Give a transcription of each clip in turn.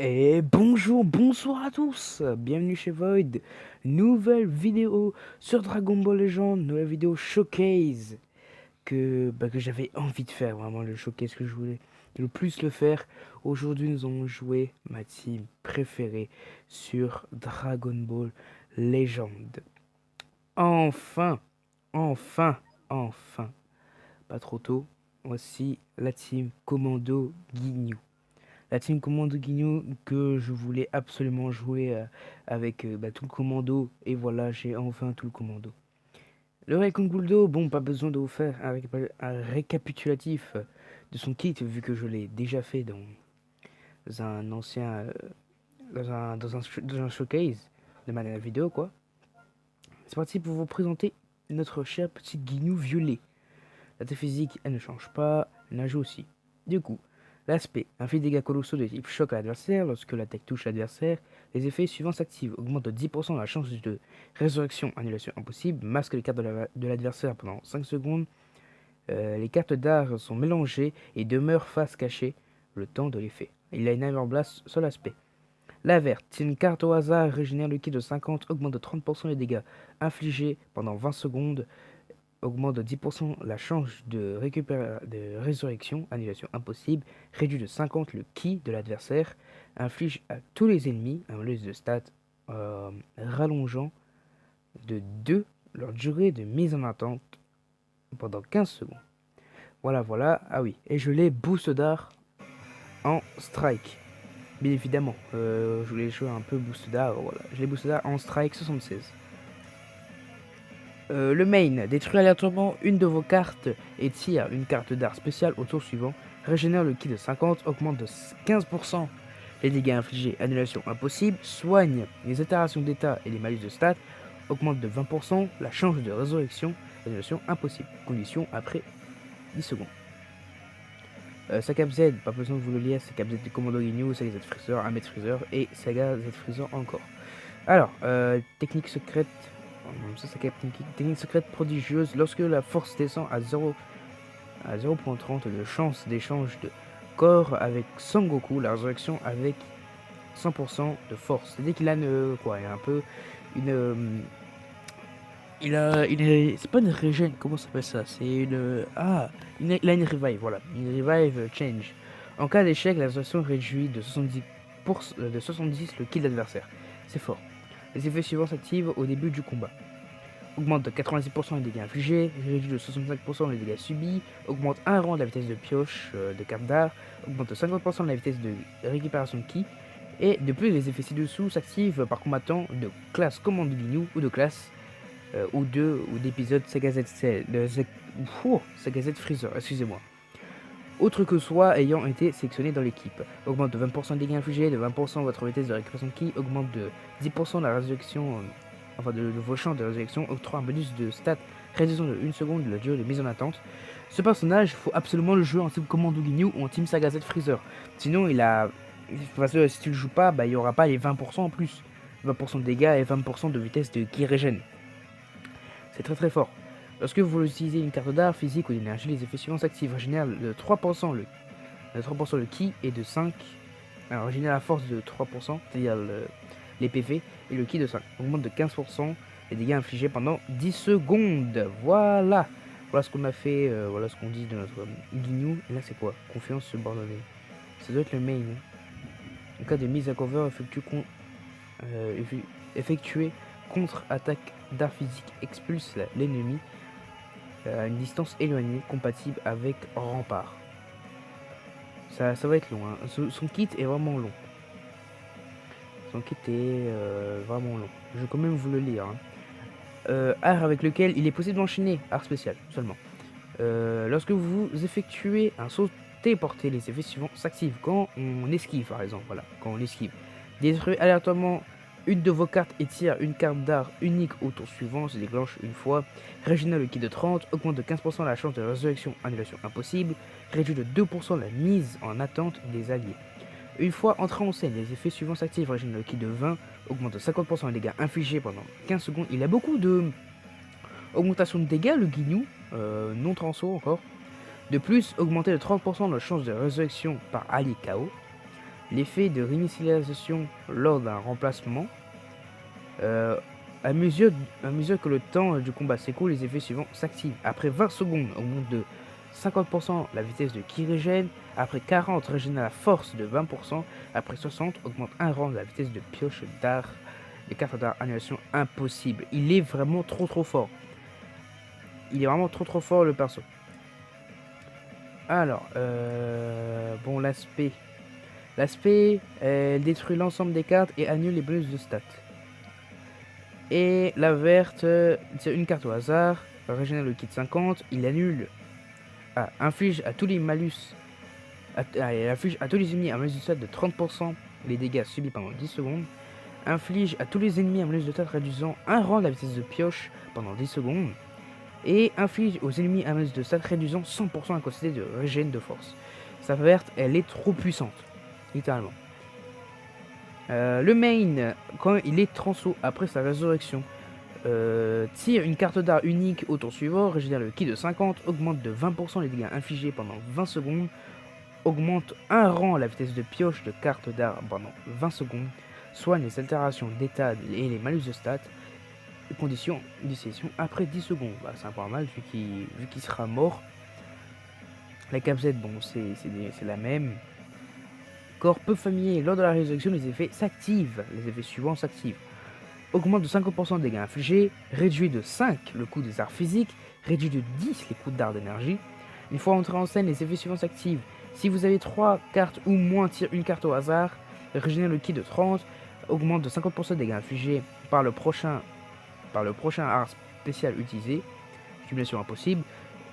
Et bonjour, bonsoir à tous, bienvenue chez Void, nouvelle vidéo sur Dragon Ball Legend, nouvelle vidéo showcase que j'avais envie de faire, vraiment le showcase que je voulais le plus le faire. Aujourd'hui nous allons jouer ma team préférée sur Dragon Ball Legend. Enfin, enfin, enfin, pas trop tôt, voici la team Commando Ginyu. La team Commando Guigno que je voulais absolument jouer avec tout le commando. Et voilà, j'ai enfin tout le commando. Le Raikon Guldo, bon, pas besoin de vous faire un récapitulatif de son kit, vu que je l'ai déjà fait dans un ancien. Dans un showcase de ma dernière vidéo, quoi. C'est parti pour vous présenter notre cher petit Guignou violet. La tête physique, elle ne change pas, elle nage aussi. Du coup, l'aspect inflige des dégâts colossaux de type choc à l'adversaire lorsque l'attaque touche l'adversaire. Les effets suivants s'activent. Augmente de 10% la chance de résurrection, annulation impossible. Masque les cartes de l'adversaire pendant 5 secondes. Les cartes d'art sont mélangées et demeurent face cachée le temps de l'effet. Il a une armure blast sur l'aspect. La verte, c'est une carte au hasard, régénère le kit de 50, augmente de 30% les dégâts infligés pendant 20 secondes. Augmente de 10% la chance de résurrection, annulation impossible, réduit de 50 le ki de l'adversaire, inflige à tous les ennemis un bonus de stats rallongeant de 2 leur durée de mise en attente pendant 15 secondes. Voilà, voilà. Ah oui, et je l'ai boost d'art en strike. Bien évidemment, je voulais jouer un peu boost d'art, voilà. Je l'ai boost d'art en strike 76. Le main, détruit aléatoirement une de vos cartes et tire une carte d'art spéciale au tour suivant. Régénère le ki de 50, augmente de 15% les dégâts infligés, annulation impossible. Soigne les altérations d'état et les malus de stats. Augmente de 20% la chance de résurrection, annulation impossible. Condition après 10 secondes. Saga Z, pas besoin de vous le lire, Saga Z de Commando Ginyu, Saga Z Freezer, 1m Freezer et Saga Z Freezer encore. Alors, technique secrète. Ça, c'est technique secrète prodigieuse. Lorsque la force descend à 0,30 de chance d'échange de corps avec Sangoku, la résurrection avec 100% de force. C'est-à-dire qu'il a une. Quoi, il a un peu. Une. C'est pas une régène, comment ça s'appelle ça? C'est une. Ah il a une revive, voilà. Une revive change. En cas d'échec, la résurrection réduit de 70 le kill d'adversaire. C'est fort. Les effets suivants s'activent au début du combat. Augmente de 86% les dégâts infligés, réduit de 65% les dégâts subis, augmente un rang de la vitesse de pioche de carte d'art, augmente de 50% de la vitesse de récupération de ki, et de plus les effets ci-dessous s'activent par combattant de classe Commando Ginyu ou de classe ou d'épisode Saga Z Freezer, excusez-moi. Autre que soit ayant été sélectionné dans l'équipe. Augmente de 20% de dégâts infligés, de 20% votre vitesse de récupération de ki, augmente de 10% la résurrection de vos champs de résurrection, octroie un bonus de stats, réduction de 1 seconde de la durée de mise en attente. Ce personnage, il faut absolument le jouer en team Commando Ginyu ou en team Saga Z Freezer. Sinon, parce que si tu le joues pas, il n'y aura pas les 20% en plus. 20% de dégâts et 20% de vitesse de ki régène. C'est très très fort. Lorsque vous utilisez une carte d'art, physique ou d'énergie, les effets suivants s'activent. Régénère de 3% le ki et de 5. Alors, régénère la force de 3%, c'est-à-dire les PV, et le ki de 5. Augmente de 15% les dégâts infligés pendant 10 secondes. Voilà. Voilà ce qu'on a fait, voilà ce qu'on dit de notre Ginyu. Et là, c'est quoi? Confiance subordonnée. Ça doit être le main. En cas de mise à cover, effectuer contre-attaque d'art physique expulse l'ennemi à une distance éloignée compatible avec rempart. Ça va être long. Hein. Son kit est vraiment long. Son kit est vraiment long. Je vais quand même vous le lire. Hein. Art avec lequel il est possible d'enchaîner. Art spécial seulement. Lorsque vous effectuez un saut téléporté, les effets suivants s'activent quand on esquive par exemple. Voilà, quand on esquive. Détruit aléatoirement une de vos cartes et tire une carte d'art unique au tour suivant, se déclenche une fois. Régénère le ki de 30, augmente de 15% la chance de résurrection, annulation impossible, réduit de 2% la mise en attente des alliés. Une fois entré en scène, les effets suivants s'activent. Régénère le ki de 20, augmente de 50% les dégâts infligés pendant 15 secondes. Il a beaucoup de augmentation de dégâts, le Ginyu, non transo encore. De plus, augmenter de 30% la chance de résurrection par allié KO. l'effet de réinitialisation lors d'un remplacement. À mesure que le temps du combat s'écoule, les effets suivants s'activent. Après 20 secondes, augmente de 50% la vitesse de ki régène. Après 40, régénère la force de 20%. Après 60, augmente un rang de la vitesse de pioche d'art. Les cartes d'art annulation impossible. Il est vraiment trop fort. Il est vraiment trop fort le perso. Alors, bon, l'aspect. L'aspect, elle détruit l'ensemble des cartes et annule les bonus de stats. Et la verte, c'est une carte au hasard, régénère le kit 50, il annule, inflige à tous les malus, elle inflige à tous les ennemis un malus de stats de 30% les dégâts subis pendant 10 secondes, inflige à tous les ennemis un malus de stats réduisant un rang de la vitesse de pioche pendant 10 secondes, et inflige aux ennemis un malus de stats réduisant 100% la quantité de régène de force. Sa verte, elle est trop puissante, littéralement. Le main, quand il est transo après sa résurrection, tire une carte d'art unique au tour suivant, régénère le ki de 50, augmente de 20% les dégâts infligés pendant 20 secondes, augmente un rang la vitesse de pioche de carte d'art pendant 20 secondes, soigne les altérations d'état et les malus de stats, conditions d'initiation après 10 secondes. Bah, c'est un peu normal vu qu'il sera mort. La cap Z, bon, c'est la même. Corps peu familier, lors de la résurrection, les effets s'activent. Les effets suivants s'activent. Augmente de 50% les dégâts infligés, réduit de 5 le coût des arts physiques, réduit de 10 les coûts d'art d'énergie. Une fois entré en scène, les effets suivants s'activent. Si vous avez 3 cartes ou moins, tire une carte au hasard, régénère le ki de 30, augmente de 50% les dégâts infligés par le prochain art spécial utilisé, stimulation impossible.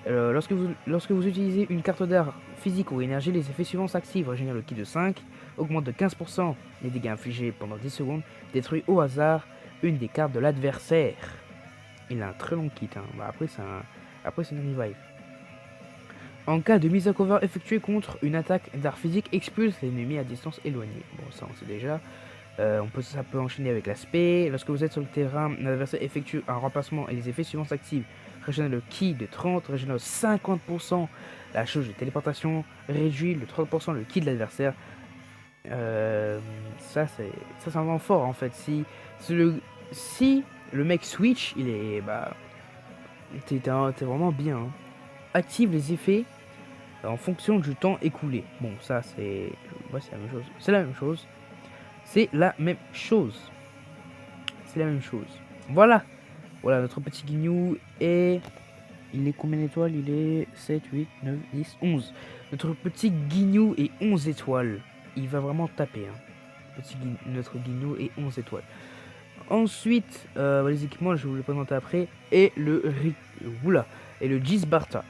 Lorsque vous utilisez une carte d'art physique ou énergie, les effets suivants s'activent. Régénère le ki de 5, augmente de 15% les dégâts infligés pendant 10 secondes, détruit au hasard une des cartes de l'adversaire. Il a un très long kit, hein. Bah, après c'est une revive. En cas de mise à cover effectuée contre une attaque d'art physique, expulse l'ennemi à distance éloignée. Bon, ça on sait déjà. Ça peut enchaîner avec l'aspect. Lorsque vous êtes sur le terrain, l'adversaire effectue un remplacement et les effets suivants s'activent. Régénère le ki de 30, régénère 50% la jauge de téléportation, réduit de 30% le ki de l'adversaire. Ça c'est vraiment fort en fait. Si le mec switch, il est t'es vraiment bien. Hein. Active les effets en fonction du temps écoulé. Bon, ça c'est la même chose. C'est la même chose. C'est la même chose. C'est la même chose. Voilà. Voilà notre petit guignou. Et il est combien d'étoiles? Il est 7, 8, 9, 10, 11. Notre petit guignou est 11 étoiles. Il va vraiment taper. Hein. Notre guignou est 11 étoiles. Ensuite, les équipements, je vais vous les présenter après. Et le Gisbarta.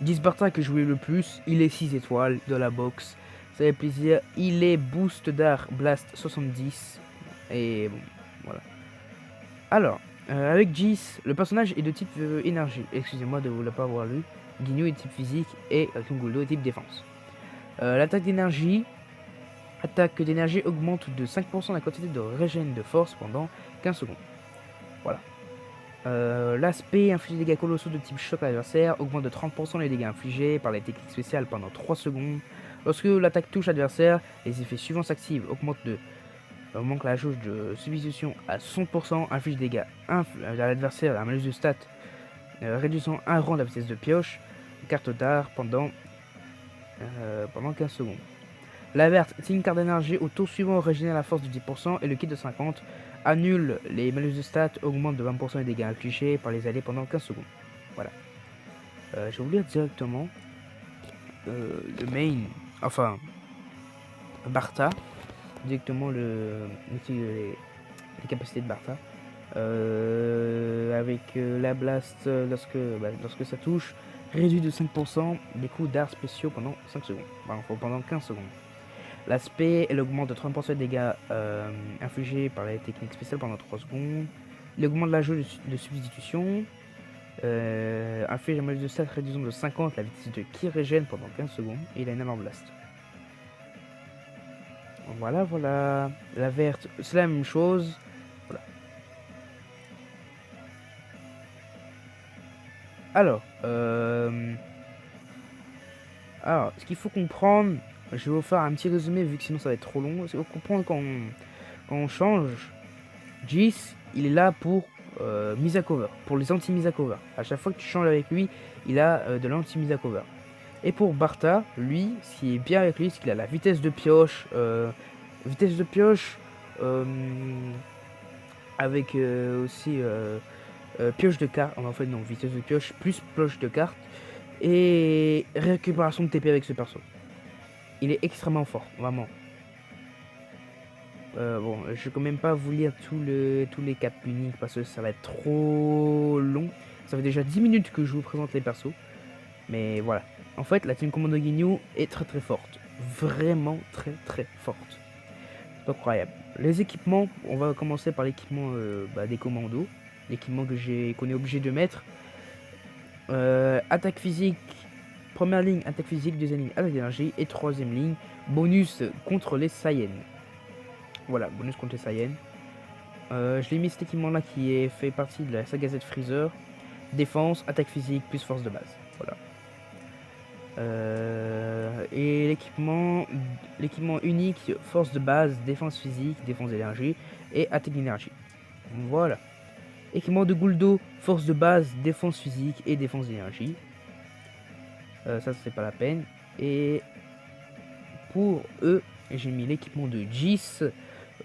Gisbarta que je voulais le plus, il est 6 étoiles de la box. Ça fait plaisir. Il est boost d'art blast 70. Et bon, voilà. Alors, avec Gis, le personnage est de type énergie. Excusez-moi de vous ne pas avoir lu. Guignou est de type physique et Kunguldo est de type défense. L'attaque d'énergie. Attaque d'énergie augmente de 5% la quantité de régène de force pendant 15 secondes. Voilà. L'aspect inflige des dégâts colossaux de type choc à l'adversaire, augmente de 30% les dégâts infligés par les techniques spéciales pendant 3 secondes. Lorsque l'attaque touche l'adversaire, les effets suivants s'activent, augmente la jauge de substitution à 100%, inflige des dégâts à l'adversaire, un malus de stats, réduisant un rang de la vitesse de pioche, carte d'art pendant 15 secondes. La verte, c'est une carte d'énergie au tour suivant, régénère la force de 10% et le kit de 50 annule les malus de stats, augmente de 20% les dégâts infligés par les alliés pendant 15 secondes. Voilà. Je vais vous lire directement le main, enfin Bartha, directement les capacités de Bartha. Avec la blast, lorsque ça touche, réduit de 5% les coups d'art spéciaux pendant 5 secondes. Enfin, pendant 15 secondes. L'aspect, elle augmente de 30% les dégâts infligés par les techniques spéciales pendant 3 secondes. Il augmente la jauge de substitution. Inflige un malus de stats réduisant de 50 la vitesse de ki régène pendant 15 secondes. Et il a une armor blast. Voilà. La verte, c'est la même chose. Voilà. Alors, ce qu'il faut comprendre, je vais vous faire un petit résumé vu que sinon ça va être trop long. C'est pour comprendre quand on change. Jis, il est là pour mise à cover, pour les anti-mise à cover. À chaque fois que tu changes avec lui, il a de l'anti-mise à cover. Et pour Bartha, lui, ce qui est bien avec lui, c'est qu'il a la vitesse de pioche. Vitesse de pioche avec aussi pioche de carte. En fait, non, vitesse de pioche plus pioche de carte. Et récupération de TP avec ce perso. Il est extrêmement fort, vraiment. Bon, je vais quand même pas vous lire tous les caps uniques parce que ça va être trop long. Ça fait déjà 10 minutes que je vous présente les persos. Mais voilà. En fait, la team Commando Ginyu est très très forte. Vraiment très très forte. C'est incroyable. Les équipements, on va commencer par l'équipement des commandos. L'équipement qu'on est obligé de mettre. Attaque physique. Première ligne, attaque physique. Deuxième ligne, attaque d'énergie. Et troisième ligne, bonus contre les Saiyans. Voilà, bonus contre les Saiyans. Je l'ai mis cet équipement là qui fait partie de la saga Z Freezer. Défense, attaque physique, plus force de base. Voilà. Et l'équipement unique, force de base, défense physique, défense d'énergie et attaque d'énergie. Voilà. Équipement de Guldo, force de base, défense physique et défense d'énergie. Ça c'est pas la peine. Et pour eux, j'ai mis l'équipement de Jis,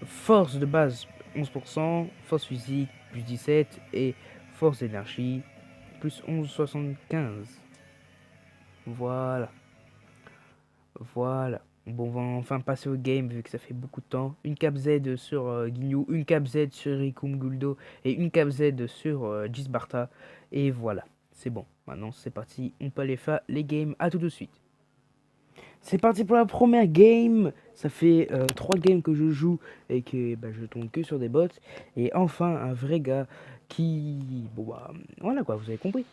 force de base 11%, force physique plus 17 et force d'énergie plus 11,75. Voilà. Voilà. Bon, on va enfin passer au game vu que ça fait beaucoup de temps. Une cap Z sur Ginyu, une cap Z sur Rikum Guldo et une cap Z sur Jisbarta. Et voilà, c'est bon. Maintenant, c'est parti. On peut aller faire les games. À tout de suite. C'est parti pour la première game. Ça fait 3 games que je joue et que je tombe que sur des bots. Et enfin, un vrai gars qui... Bon, voilà quoi, vous avez compris.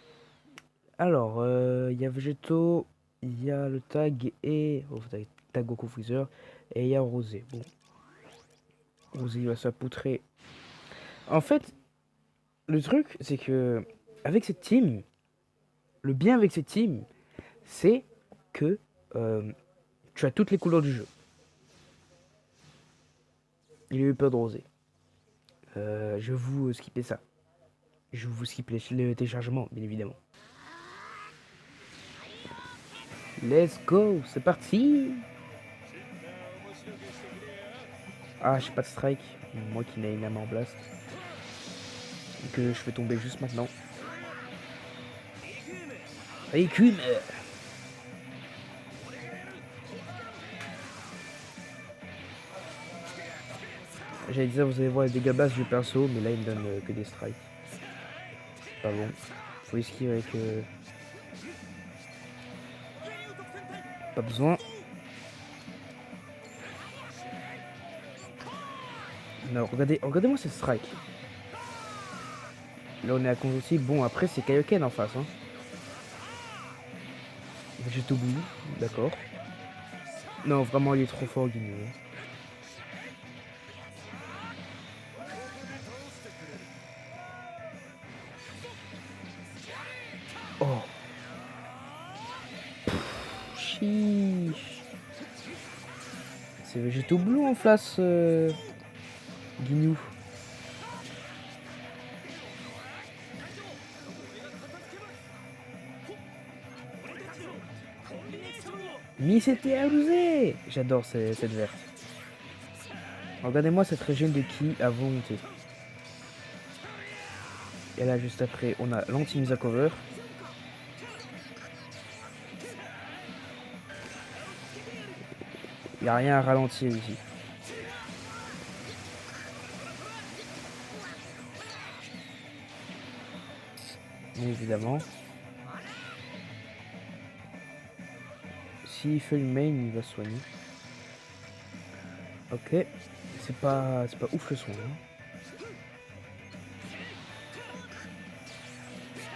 Alors, il y a Vegeto, il y a le tag et... Oh, tag Goku Freezer. Et il y a Rosé. Bon. Rosé, il va s'appoutrer. En fait, le truc, c'est que... Avec cette team... Le bien avec cette team, c'est que... tu as toutes les couleurs du jeu. Il a eu peur de Rosé. Je vais vous skipper ça. Je vais vous skipper le téléchargement, bien évidemment. Let's go, c'est parti. Ah, j'ai pas de strike. Moi qui n'ai une main en blast. Que je fais tomber juste maintenant. Véhicule. J'allais dire, vous allez voir les dégâts basses du perso, mais là il me donne que des strikes. C'est pas bon. Faut esquiver avec... Pas besoin. Non, regardez-moi ces strikes. Là on est à cause aussi. Bon, après c'est Kaioken en face. Hein. Juste au bout, d'accord. Non, vraiment il est trop fort, Ginyu. Oh. Chiche. C'est Végéto Blue en face, Ginyu. Misete Aruse. J'adore cette verte. Regardez-moi cette région de ki à volonté. Et là, juste après, on a l'anti-mise à cover. Il n'y a rien à ralentir ici. Bien évidemment. S'il fait le main, il va soigner. Ok. C'est pas ouf le son. Hein.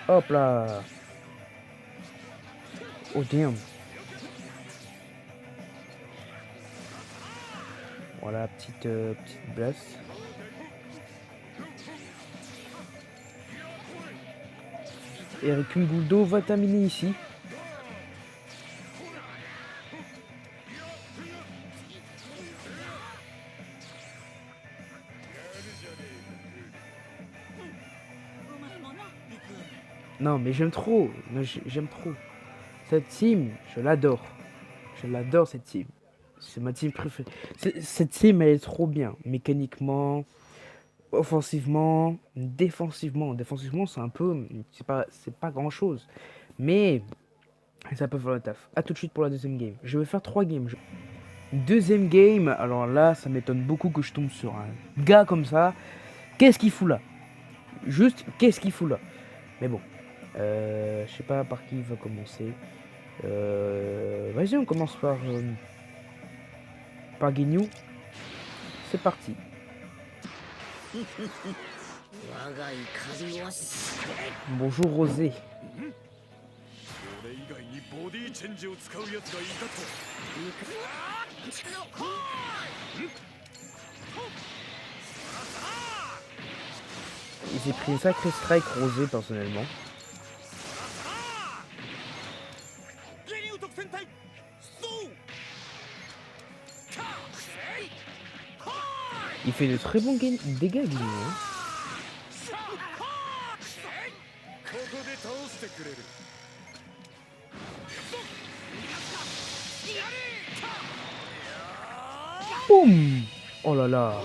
Hop là. Oh damn. Voilà, petite blast. Et avec une boule d'eau va terminer ici. Non, mais j'aime trop. Non, j'aime trop. Cette team, je l'adore. Je l'adore, cette team. C'est ma team préférée. Cette team, elle est trop bien. Mécaniquement, offensivement, défensivement. Défensivement, c'est un peu... C'est pas grand-chose. Mais ça peut faire le taf. A tout de suite pour la deuxième game. Je vais faire 3 games. Deuxième game, alors là, ça m'étonne beaucoup que je tombe sur un gars comme ça. Qu'est-ce qu'il fout là? Juste, qu'est-ce qu'il fout là? Mais bon, je sais pas par qui il va commencer. Vas-y, on commence par Guignou. C'est parti. Bonjour Rosé. Il s'est pris une sacrée strike Rosé personnellement. Il fait de très bons dégâts Guignou. Hein. Boum. Oh là là.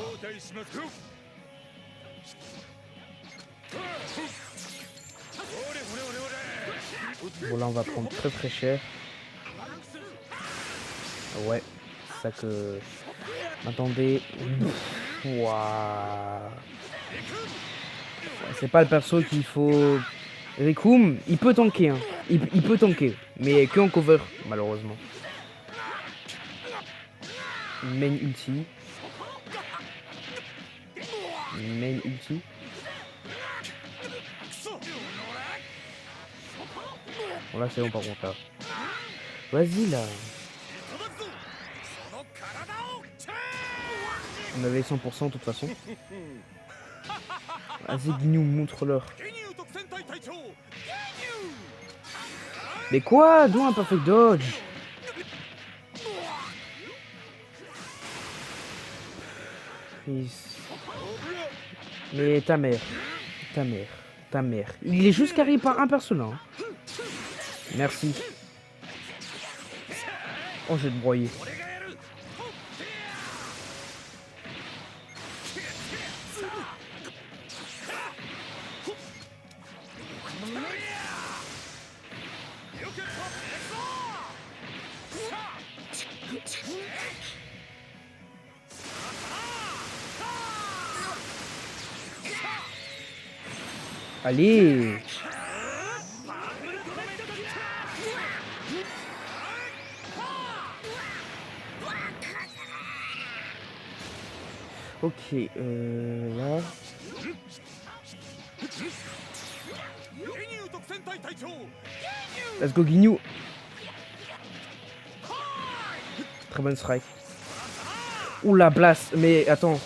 Bon là on va prendre très très cher. Ouais, c'est ça que... Attendez. Waouh. C'est pas le perso qu'il faut... Rikum, il peut tanker. Hein. Il peut tanker. Mais que en cover, malheureusement. Main ulti. Main ulti. Bon là c'est bon par contre là. Vas-y là. On avait 100% de toute façon. Vas-y Guignou, montre-leur. Mais quoi? D'où un perfect dodge? Mais ta mère. Ta mère. Ta mère. Il est juste carré par un perso là. Hein. Merci. Oh, je vais te broyer. Allez. Ok, là. Let's go Guignou. Très bonne strike. Ouh la blast. Mais attends.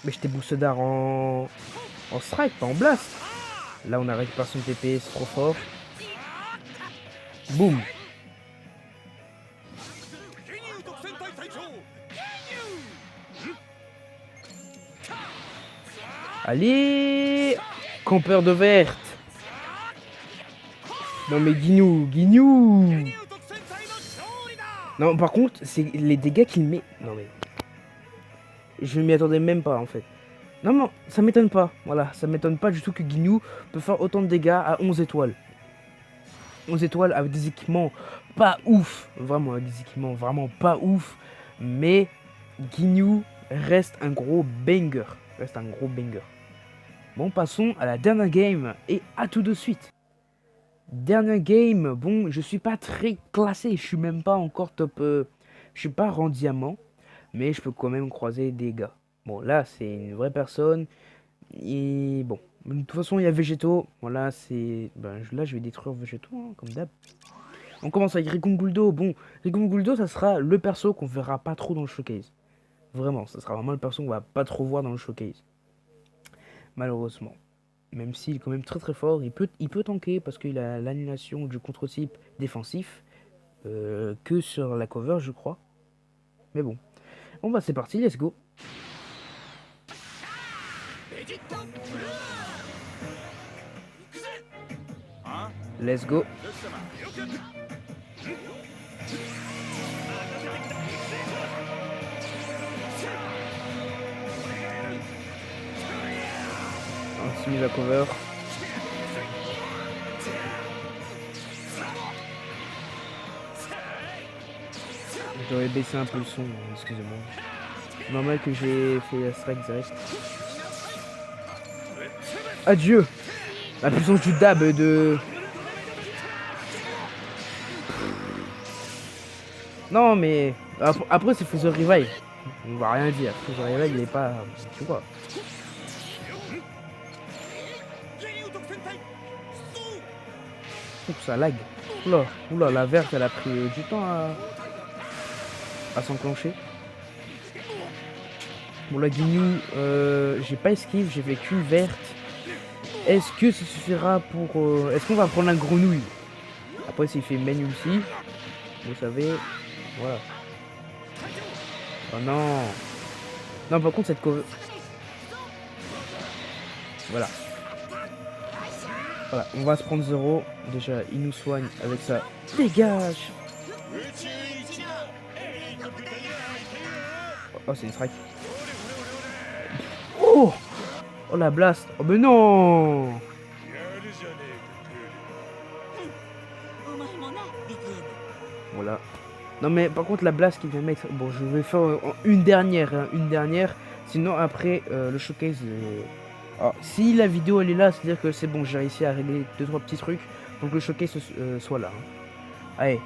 Mais je t'ai boosté d'art en strike, pas en blast. Là on a récupéré son TP, c'est trop fort. Boum. Allez. Campeur de verte. Non mais Guignou. Non par contre, c'est les dégâts qu'il met. Non mais... Je m'y attendais même pas en fait. Non, ça m'étonne pas. Voilà, ça m'étonne pas du tout que Guignou peut faire autant de dégâts à 11 étoiles. 11 étoiles avec des équipements pas ouf. Vraiment, des équipements vraiment pas ouf. Mais Guignou reste un gros banger. Reste un gros banger. Bon, passons à la dernière game et à tout de suite. Dernière game, bon, je suis pas très classé. Je suis même pas encore top... je suis pas rang diamant. Mais je peux quand même croiser des gars. Bon, là, c'est une vraie personne. Et bon, de toute façon, il y a Végéto. Voilà, c'est... Ben, là, je vais détruire Végéto, hein, comme d'hab. On commence avec Rigunguldo. Bon, Rigunguldo, ça sera le perso qu'on verra pas trop dans le showcase. Vraiment, ça sera vraiment le perso qu'on va pas trop voir dans le showcase. Malheureusement. Même s'il est quand même très très fort, il peut tanker parce qu'il a l'annulation du contre-type défensif. Que sur la cover, je crois. Mais bon. Bon bah c'est parti, let's go. Let's go. On s'est mis la cover. J'aurais baissé un peu le son, excusez-moi. Normal que j'ai fait la strike direct. Adieu. La puissance du dab de... Non mais... Après c'est Freezer Revive. On va rien dire. Freezer Revive il est pas... Tu vois. Ouh, ça lag. Oula, oula, la verte elle a pris du temps à s'enclencher. Bon la Guignou, j'ai pas esquive, j'ai vécu verte. Est-ce que ça suffira pour... Est-ce qu'on va prendre la grenouille? Après s'il fait main ulti, vous savez, voilà. Oh non. Non par contre cette cover... Voilà. Voilà, on va se prendre 0. Déjà, il nous soigne avec ça. Dégage. Oh, c'est une strike. Oh. Oh, la blast. Oh, mais non. Voilà. Non, mais par contre, la blast qui vient mettre... Bon, je vais faire une dernière. Hein, une dernière. Sinon, après, le showcase... Alors, si la vidéo elle est là, c'est-à-dire que c'est bon, j'ai réussi à régler 2-3 petits trucs pour que le showcase soit là. Hein. Allez,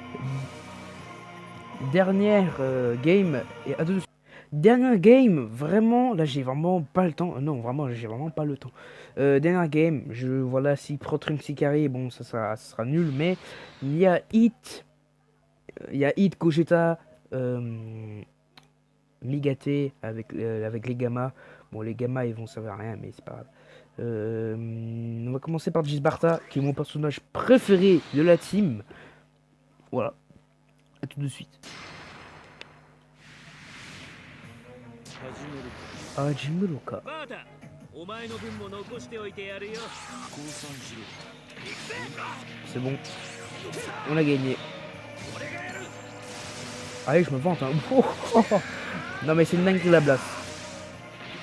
dernière game et à deux. Dernière game, vraiment, là j'ai vraiment pas le temps. Non, vraiment, j'ai vraiment pas le temps. Dernière game, voilà, si Pro Trunks carré, bon, ça sera nul, mais il y a Hit, Gogeta, Migaté avec les gammas. Bon, les gammas ils vont servir à rien, mais c'est pas grave. On va commencer par Gisbarta, qui est mon personnage préféré de la team. Voilà. A tout de suite. Hajimuruka. C'est bon. On a gagné. Allez, je me vante. Hein. Oh, oh, oh. Non, mais c'est une dingue la blast.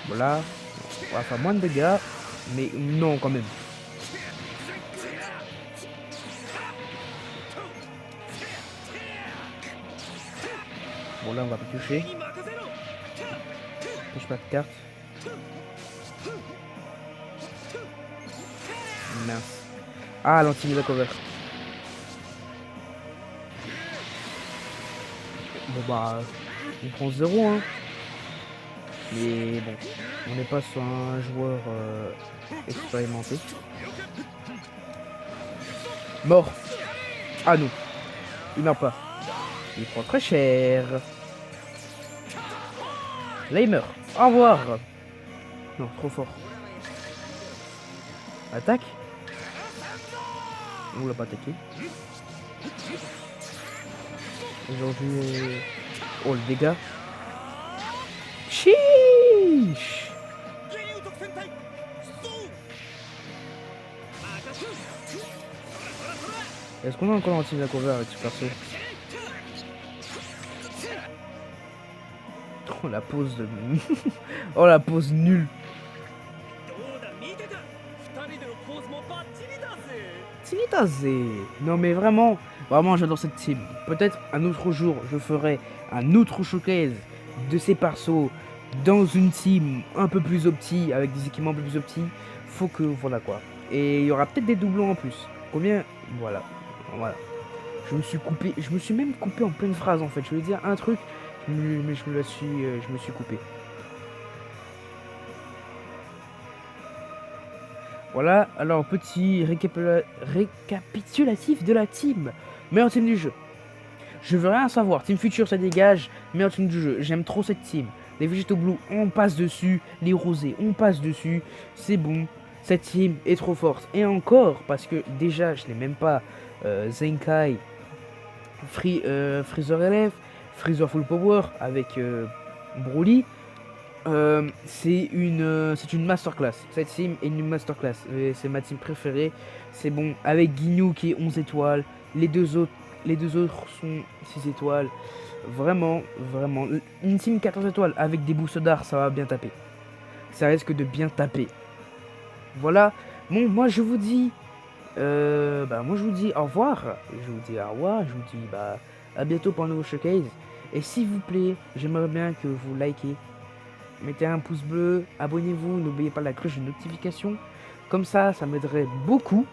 Voilà. On va faire moins de dégâts. Mais non, quand même. Bon, là, on va pas toucher. Touche pas de carte. Mince. Ah, l'anti-mila cover. Bon, bah, on prend 0, hein. Mais bon, on n'est pas sur un joueur expérimenté. Mort. Ah non, il meurt pas. Il prend très cher. Là il meurt. Au revoir. Non, trop fort. Attaque. On l'a pas attaqué. Aujourd'hui... Oh le dégât. Chiche. Est-ce qu'on a encore un cover avec ce perso? Oh la pose de... Oh la pose nulle. Non mais vraiment, vraiment j'adore cette team. Peut-être un autre jour je ferai un autre showcase de ces persos dans une team un peu plus opti, avec des équipements un peu plus opti. Faut que, voilà quoi. Et il y aura peut-être des doublons en plus. Combien? Voilà. Voilà. Je me suis même coupé en pleine phrase en fait. Je voulais dire un truc, mais je me suis coupé. Voilà, alors petit récapitulatif de la team. Meilleure team du jeu. Je veux rien savoir. Team Future ça dégage. Meilleure team du jeu. J'aime trop cette team. Les Végétaux Blue, on passe dessus. Les Rosés, on passe dessus. C'est bon. Cette team est trop forte. Et encore, parce que déjà, je n'ai même pas Zenkai, Freezer LF, Freezer Full Power avec Broly. C'est une masterclass. Cette team est une masterclass. C'est ma team préférée. C'est bon. Avec Guignou qui est 11 étoiles. Les deux autres sont 6 étoiles. Vraiment, vraiment. Une team 14 étoiles avec des boosts d'art, ça va bien taper. Ça risque de bien taper. Voilà. Bon, moi je vous dis. Moi je vous dis au revoir. Je vous dis au revoir. Je vous dis à bientôt pour un nouveau showcase. Et s'il vous plaît, j'aimerais bien que vous likez. Mettez un pouce bleu, abonnez-vous, n'oubliez pas la cloche de notification. Comme ça m'aiderait beaucoup.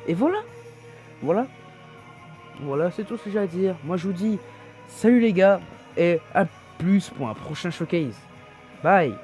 Et voilà, voilà, voilà, c'est tout ce que j'ai à dire. Moi je vous dis salut les gars et à plus pour un prochain showcase. Bye.